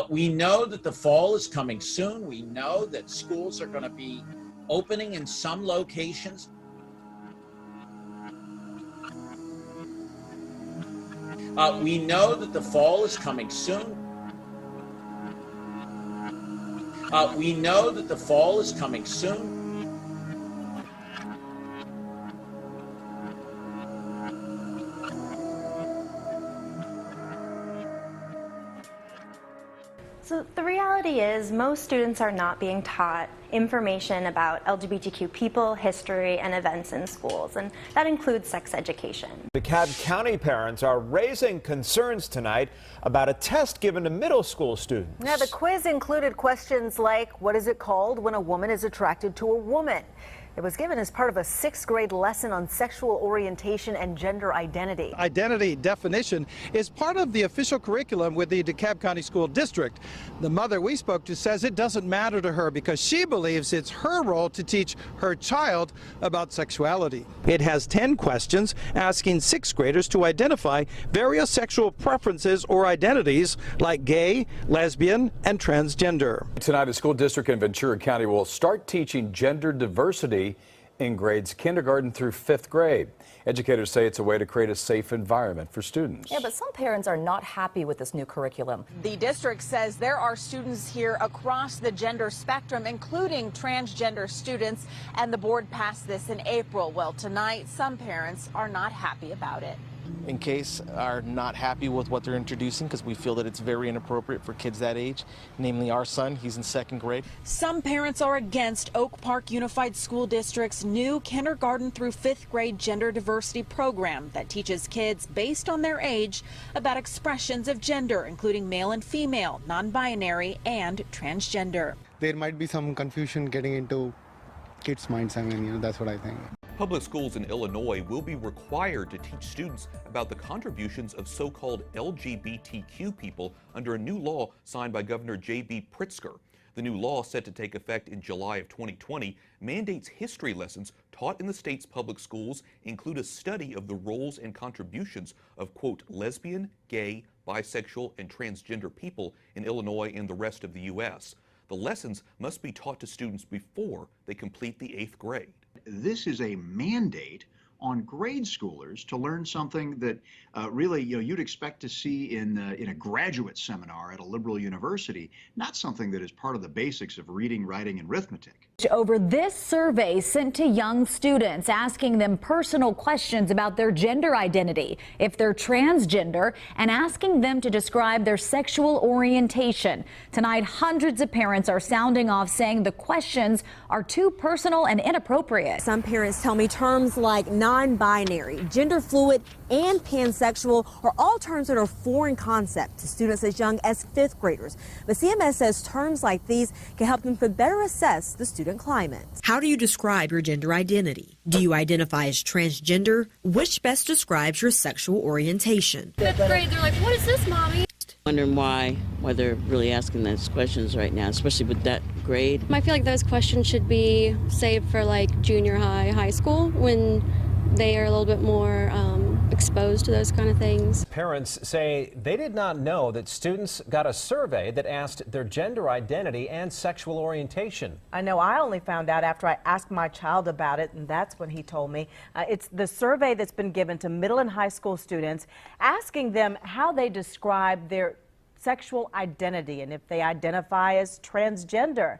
We know that the fall is coming soon. We know that schools are going to be opening in some locations. We know that the fall is coming soon. We know that the fall is coming soon. So the reality is most students are not being taught information about LGBTQ people, history, and events in schools, and that includes sex education. DeKalb County parents are raising concerns tonight about a test given to middle school students. Yeah, the quiz included questions like, what is it called when a woman is attracted to a woman? It was given as part of a 6th grade lesson on sexual orientation and gender identity. Identity definition is part of the official curriculum with the DeKalb County School District. The mother we spoke to says it doesn't matter to her because she believes it's her role to teach her child about sexuality. It has 10 questions asking 6th graders to identify various sexual preferences or identities like gay, lesbian, and transgender. Tonight, a school district in Ventura County will start teaching gender diversity in grades kindergarten through 5th grade. Educators say it's a way to create a safe environment for students. Yeah, but some parents are not happy with this new curriculum. The district says there are students here across the gender spectrum, including transgender students, and the board passed this in April. Well, tonight, some parents are not happy about it. In case are not happy with what they're introducing because we feel that it's very inappropriate for kids that age, namely our son. He's in 2nd grade. Some parents are against Oak Park Unified School District's new kindergarten through 5th grade gender diversity program that teaches kids based on their age about expressions of gender, including male and female, non-binary, and transgender. There might be some confusion getting into kids' minds. I mean, that's what I think. Public schools in Illinois will be required to teach students about the contributions of so-called LGBTQ people under a new law signed by Governor J.B. Pritzker. The new law, set to take effect in July of 2020, mandates history lessons taught in the state's public schools include a study of the roles and contributions of, quote, lesbian, gay, bisexual, and transgender people in Illinois and the rest of the U.S. The lessons must be taught to students before they complete the 8th grade. This is a mandate on grade schoolers to learn something that really, you'd expect to see in a graduate seminar at a liberal university, not something that is part of the basics of reading, writing, and arithmetic. Over this survey sent to young students, asking them personal questions about their gender identity, if they're transgender, and asking them to describe their sexual orientation. Tonight, hundreds of parents are sounding off, saying the questions are too personal and inappropriate. Some parents tell me terms like non-binary, gender fluid, and pansexual are all terms that are foreign concepts to students as young as 5th graders. But CMS says terms like these can help them to better assess the student climate. How do you describe your gender identity? Do you identify as transgender? Which best describes your sexual orientation? 5th grade, they're like, what is this, Mommy? Wondering why they're really asking those questions right now, especially with that grade. I feel like those questions should be saved for like junior high, high school, when they are a little bit more exposed to those kind of things. Parents say they did not know that students got a survey that asked their gender identity and sexual orientation. I know I only found out after I asked my child about it, and that's when he told me. It's the survey that's been given to middle and high school students, asking them how they describe their sexual identity and if they identify as transgender.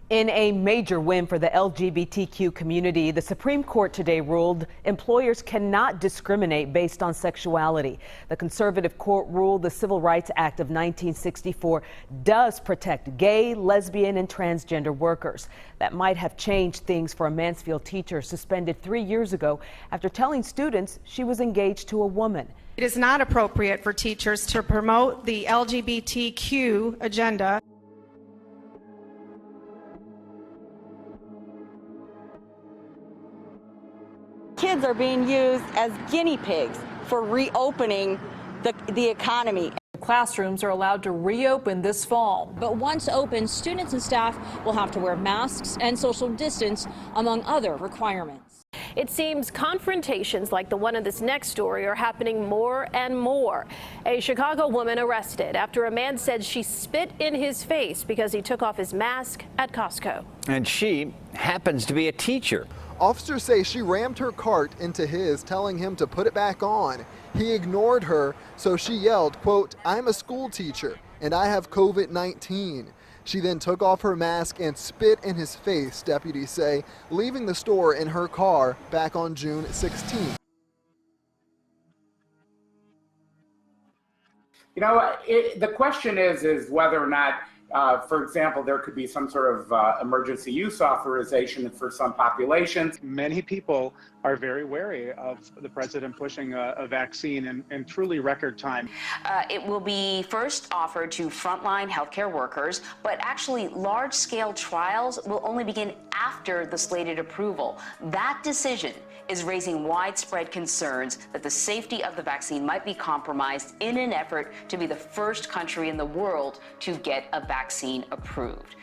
In a major win for the LGBTQ community, the Supreme Court today ruled employers cannot discriminate based on sexuality. The conservative court ruled the Civil Rights Act of 1964 does protect gay, lesbian, and transgender workers. That might have changed things for a Mansfield teacher suspended 3 years ago after telling students she was engaged to a woman. It is not appropriate for teachers to promote the LGBTQ agenda. Kids are being used as guinea pigs for reopening the economy. Classrooms are allowed to reopen this fall. But once open, students and staff will have to wear masks and social distance, among other requirements. It seems confrontations like the one in this next story are happening more and more. A Chicago woman arrested after a man said she spit in his face because he took off his mask at Costco. And she happens to be a teacher. Officers say she rammed her cart into his, telling him to put it back on. He ignored her, so she yelled, quote, "I'm a school teacher and I have COVID-19. She then took off her mask and spit in his face, deputies say, leaving the store in her car back on June 16th. You know, the question is whether or not, for example, there could be some sort of emergency use authorization for some populations. Many people are very wary of the president pushing a vaccine in truly record time. It will be first offered to frontline healthcare workers, but actually large-scale trials will only begin after the slated approval. That decision is raising widespread concerns that the safety of the vaccine might be compromised in an effort to be the first country in the world to get a vaccine approved.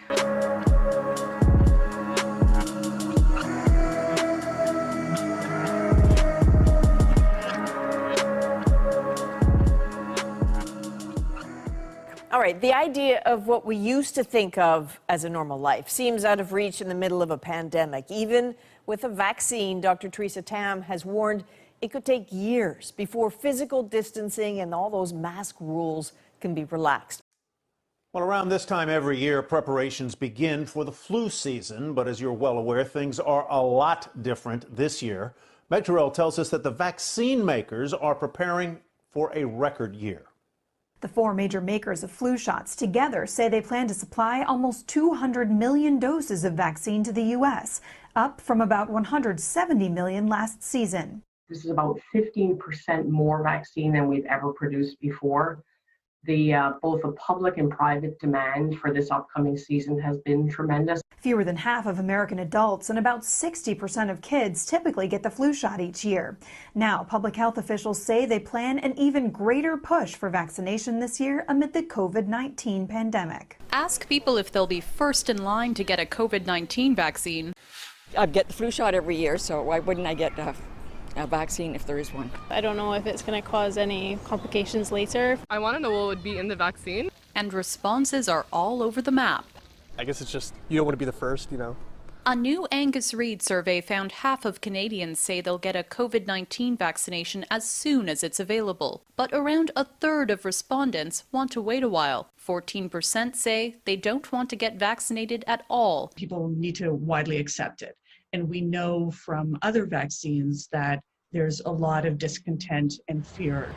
All right, the idea of what we used to think of as a normal life seems out of reach in the middle of a pandemic. Even with a vaccine, Dr. Theresa Tam has warned it could take years before physical distancing and all those mask rules can be relaxed. Well, around this time every year, preparations begin for the flu season. But as you're well aware, things are a lot different this year. Meg Terrell tells us that the vaccine makers are preparing for a record year. The four major makers of flu shots together say they plan to supply almost 200 million doses of vaccine to the U.S., up from about 170 million last season. This is about 15% more vaccine than we've ever produced before. Both the public and private demand for this upcoming season has been tremendous. Fewer than half of American adults and about 60% of kids typically get the flu shot each year. Now, public health officials say they plan an even greater push for vaccination this year amid the COVID-19 pandemic. Ask people if they'll be first in line to get a COVID-19 vaccine. I get the flu shot every year, so why wouldn't I get a vaccine if there is one? I don't know if it's going to cause any complications later. I want to know what would be in the vaccine. And responses are all over the map. I guess it's just, you don't want to be the first, you know. A new Angus Reid survey found half of Canadians say they'll get a COVID-19 vaccination as soon as it's available. But around a third of respondents want to wait a while. 14% say they don't want to get vaccinated at all. People need to widely accept it. And we know from other vaccines that there's a lot of discontent and fear.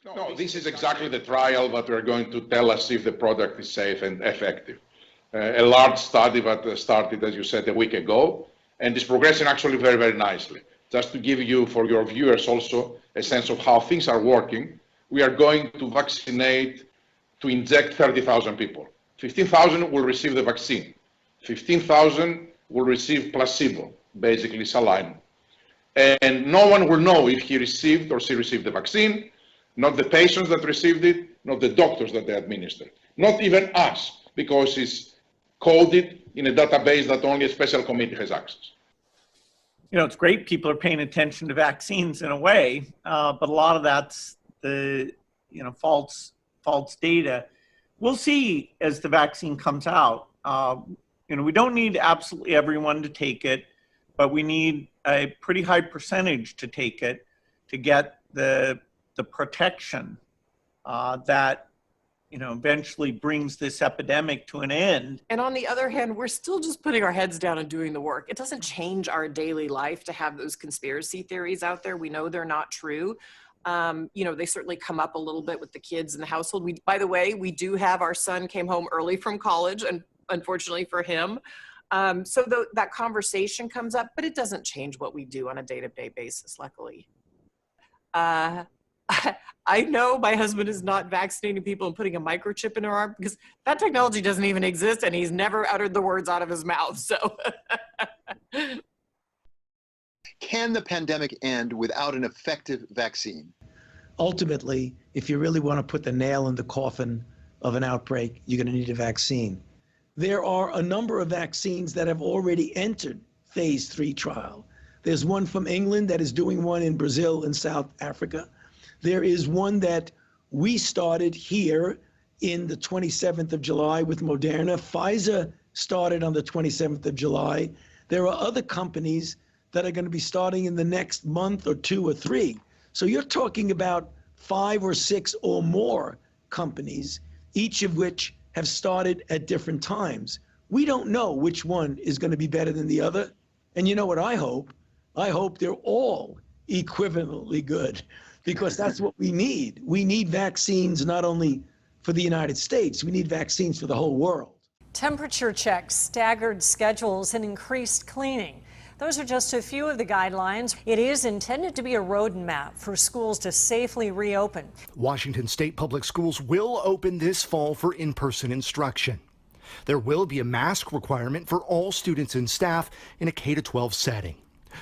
No, this is exactly the trial that we're going to tell us if the product is safe and effective. A large study that started, as you said, a week ago, and is progressing actually very, very nicely. Just to give you, for your viewers also, a sense of how things are working, we are going to vaccinate, to inject 30,000 people. 15,000 will receive the vaccine. 15,000 will receive placebo, basically saline. And no one will know if he received or she received the vaccine, not the patients that received it, not the doctors that they administered, not even us, because it's coded in a database that only a special committee has access. You know, it's great people are paying attention to vaccines in a way, but a lot of that's the, false data. We'll see as the vaccine comes out. We don't need absolutely everyone to take it, but we need a pretty high percentage to take it to get the protection that eventually brings this epidemic to an end. And on the other hand, we're still just putting our heads down and doing the work. It doesn't change our daily life to have those conspiracy theories out there. We know they're not true. They certainly come up a little bit with the kids in the household. By the way, we do have our son came home early from college, and unfortunately for him. So that conversation comes up, but it doesn't change what we do on a day-to-day basis, luckily. I know my husband is not vaccinating people and putting a microchip in their arm because that technology doesn't even exist, and he's never uttered the words out of his mouth. So, can the pandemic end without an effective vaccine? Ultimately, if you really want to put the nail in the coffin of an outbreak, you're going to need a vaccine. There are a number of vaccines that have already entered phase 3 trial. There's one from England that is doing one in Brazil and South Africa. There is one that we started here in the 27th of July with Moderna. Pfizer started on the 27th of July. There are other companies that are going to be starting in the next month or 2 or 3. So you're talking about 5 or 6 or more companies, each of which have started at different times. We don't know which one is going to be better than the other. And you know what I hope? I hope they're all equivalently good, because that's what we need. We need vaccines not only for the United States, we need vaccines for the whole world. Temperature checks, staggered schedules, and increased cleaning. Those are just a few of the guidelines. It is intended to be a roadmap for schools to safely reopen. Washington State Public Schools will open this fall for in-person instruction. There will be a mask requirement for all students and staff in a K-12 setting.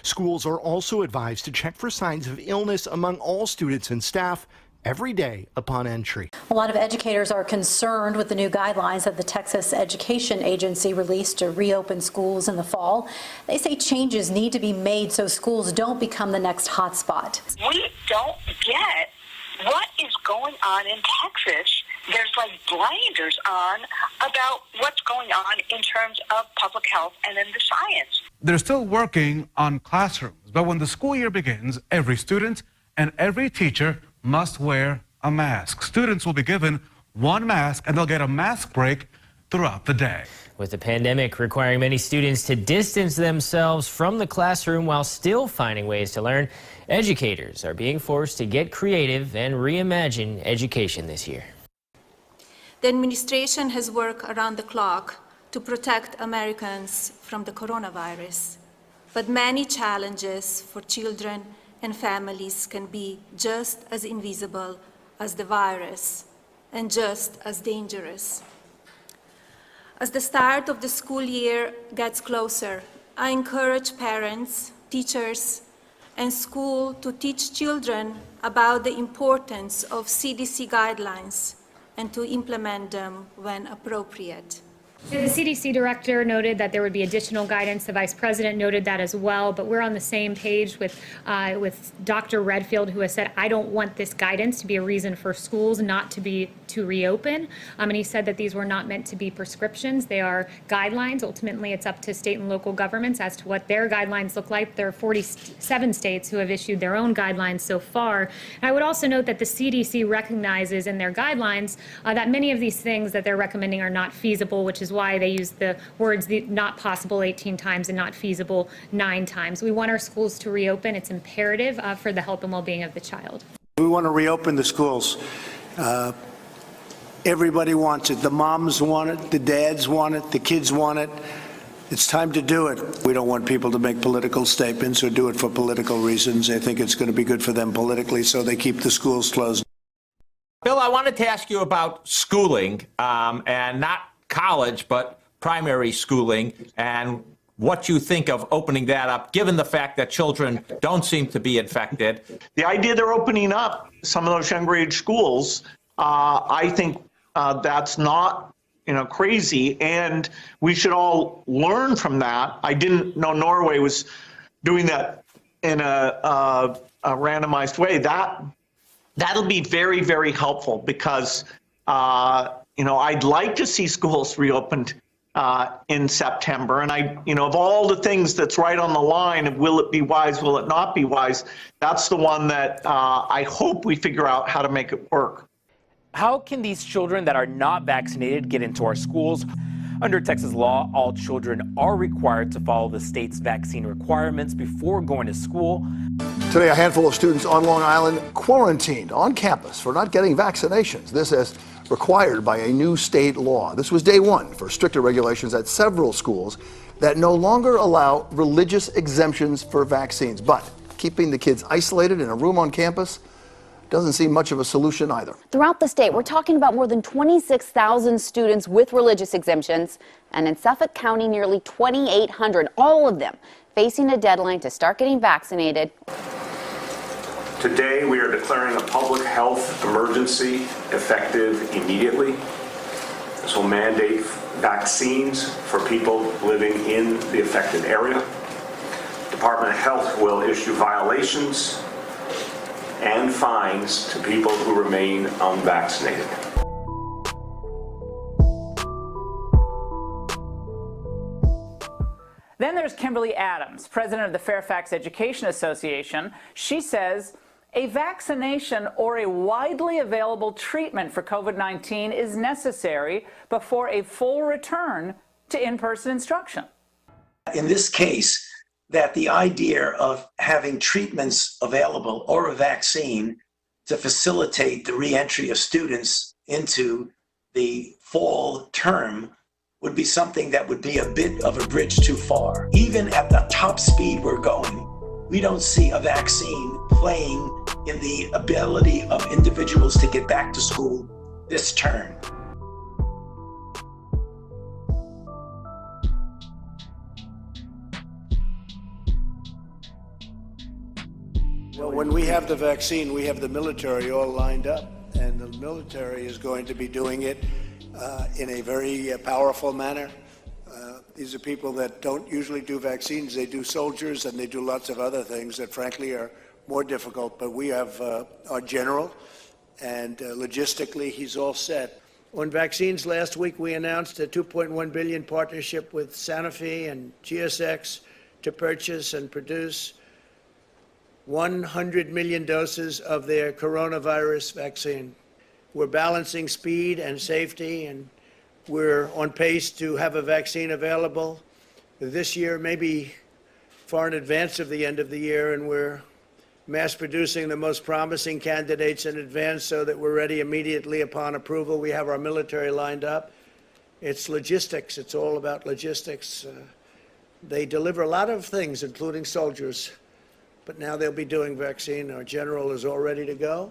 Schools are also advised to check for signs of illness among all students and staff every day upon entry. A lot of educators are concerned with the new guidelines that the Texas Education Agency released to reopen schools in the fall. They say changes need to be made so schools don't become the next hotspot. We don't get what is going on in Texas. There's like blinders on about what's going on in terms of public health and in the science. They're still working on classrooms, but when the school year begins, every student and every teacher must wear a mask. Students will be given one mask and they'll get a mask break throughout the day. With the pandemic requiring many students to distance themselves from the classroom while still finding ways to learn, educators are being forced to get creative and reimagine education this year. The administration has worked around the clock to protect Americans from the coronavirus, but many challenges for children and families can be just as invisible as the virus and just as dangerous. As the start of the school year gets closer, I encourage parents, teachers, and school to teach children about the importance of CDC guidelines and to implement them when appropriate. The CDC director noted that there would be additional guidance. The vice president noted that as well, but we're on the same page with Dr. Redfield, who has said, I don't want this guidance to be a reason for schools not to reopen. And he said that these were not meant to be prescriptions. They are guidelines. Ultimately, it's up to state and local governments as to what their guidelines look like. There are 47 states who have issued their own guidelines so far. And I would also note that the CDC recognizes in their guidelines that many of these things that they're recommending are not feasible, which is why they use the words not possible 18 times and not feasible 9 times. We want our schools to reopen. It's imperative for the health and well-being of the child. We want to reopen the schools. Everybody wants it. The moms want it, the dads want it, the kids want it. It's time to do it. We don't want people to make political statements or do it for political reasons. I think it's going to be good for them politically, so they keep the schools closed. Bill, I wanted to ask you about schooling, and not college, but primary schooling, and what you think of opening that up, given the fact that children don't seem to be infected. The idea they're opening up some of those younger age schools, I think that's not crazy, and we should all learn from that. I didn't know Norway was doing that in a randomized way. That'll be very, very helpful because I'd like to see schools reopened in September. And of all the things that's right on the line of will it be wise, will it not be wise, that's the one that I hope we figure out how to make it work. How can these children that are not vaccinated get into our schools? Under Texas law, all children are required to follow the state's vaccine requirements before going to school. Today, a handful of students on Long Island quarantined on campus for not getting vaccinations. This as required by a new state law. This was day one for stricter regulations at several schools that no longer allow religious exemptions for vaccines. But keeping the kids isolated in a room on campus doesn't seem much of a solution either. Throughout the state, we're talking about more than 26,000 students with religious exemptions, and in Suffolk County, nearly 2,800, all of them facing a deadline to start getting vaccinated. Today, we are declaring a public health emergency effective immediately. This will mandate vaccines for people living in the affected area. The Department of Health will issue violations and fines to people who remain unvaccinated. Then there's Kimberly Adams, president of the Fairfax Education Association. She says a vaccination or a widely available treatment for COVID-19 is necessary before a full return to in-person instruction. In this case, that the idea of having treatments available or a vaccine to facilitate the re-entry of students into the fall term would be something that would be a bit of a bridge too far. Even at the top speed we're going, we don't see a vaccine playing in the ability of individuals to get back to school this term. Well, when we have the vaccine, we have the military all lined up, and the military is going to be doing it in a very powerful manner. These are people that don't usually do vaccines. They do soldiers and they do lots of other things that frankly are more difficult. But we have our general, and logistically he's all set. On vaccines, last week we announced a $2.1 billion partnership with Sanofi and GSX to purchase and produce 100 million doses of their coronavirus vaccine. We're balancing speed and safety, and we're on pace to have a vaccine available this year, maybe far in advance of the end of the year, and we're mass producing the most promising candidates in advance so that we're ready immediately upon approval. We have our military lined up. It's logistics. It's all about logistics. They deliver a lot of things, including soldiers, but now they'll be doing vaccine. Our general is all ready to go.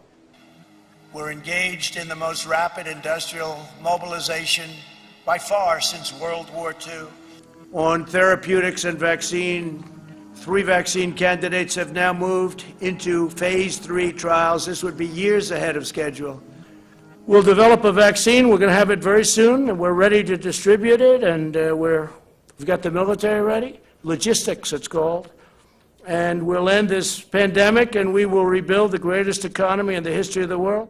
We're engaged in the most rapid industrial mobilization by far since World War II. On therapeutics and vaccine, 3 vaccine candidates have now moved into phase 3 trials. This would be years ahead of schedule. We'll develop a vaccine. We're going to have it very soon, and we're ready to distribute it, and we've got the military ready. Logistics, it's called. And we'll end this pandemic, and we will rebuild the greatest economy in the history of the world.